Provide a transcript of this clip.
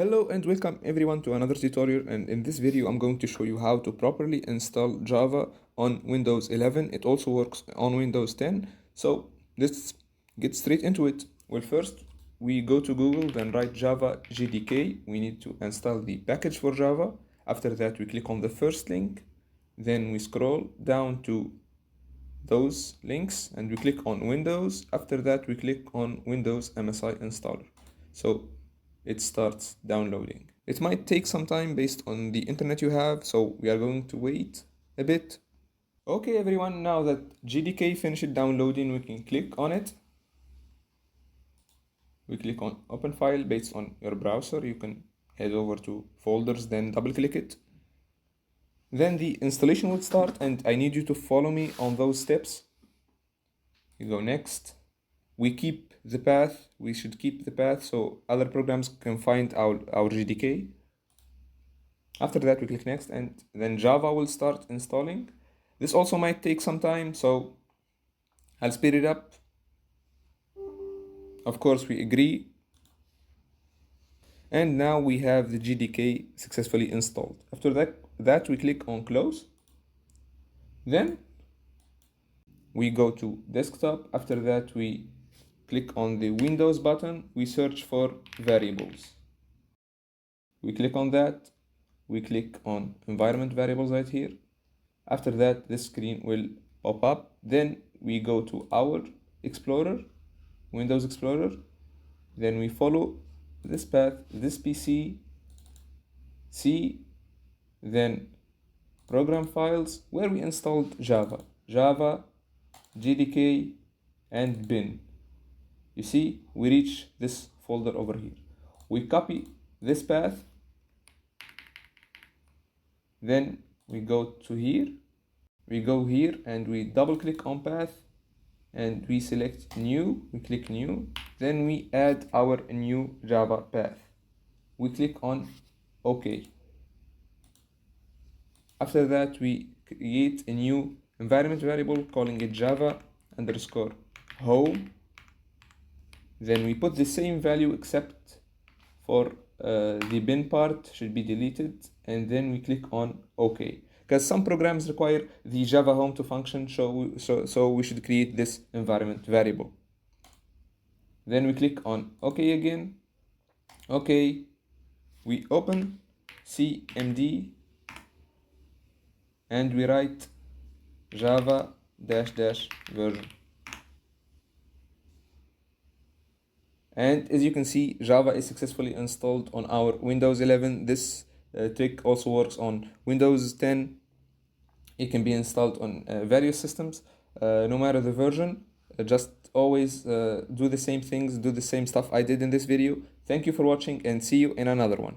Hello and welcome everyone to another tutorial, and in this video I'm going to show you how to properly install Java on Windows 11. It also works on Windows 10. So let's get straight into it. Well, first we go to Google, then write Java JDK. We need to install the package for Java. After that we click on the first link, then we scroll down to those links and we click on Windows. After that we click on Windows MSI installer. So it starts downloading. It might take some time based on the internet you have, so we are going to wait a bit. Okay everyone, now that JDK finished downloading, we can click on it. We click on open file. Based on your browser, you can head over to folders, then double click it. Then the installation will start and I need you to follow me on those steps. You go next. We keep the path. We should keep the path so other programs can find our JDK. After that we click next and then Java will start installing. This also might take some time, so I'll speed it up. Of course we agree. And now we have the JDK successfully installed. After that we click on close. Then we go to desktop. After that we click on the Windows button. We search for variables. We click on that. We click on environment variables right here. After that this screen will pop up. Then we go to our Explorer, Windows Explorer. Then we follow this path, this PC, C, then program files where we installed Java, JDK, and bin. You see, we reach this folder over here. We copy this path, then we go to here. We go here and we double click on path and we select new. We click new. Then we add our new Java path. We click on OK. After that we create a new environment variable calling it Java underscore home. Then we put the same value except for the bin part should be deleted, and then we click on OK. Because some programs require the Java home to function, so we should create this environment variable. Then we click on OK again. OK. We open CMD and we write Java --version. And as you can see, Java is successfully installed on our Windows 11. This trick also works on Windows 10. It can be installed on various systems, no matter the version. Just always do the same things, do the same stuff I did in this video. Thank you for watching and see you in another one.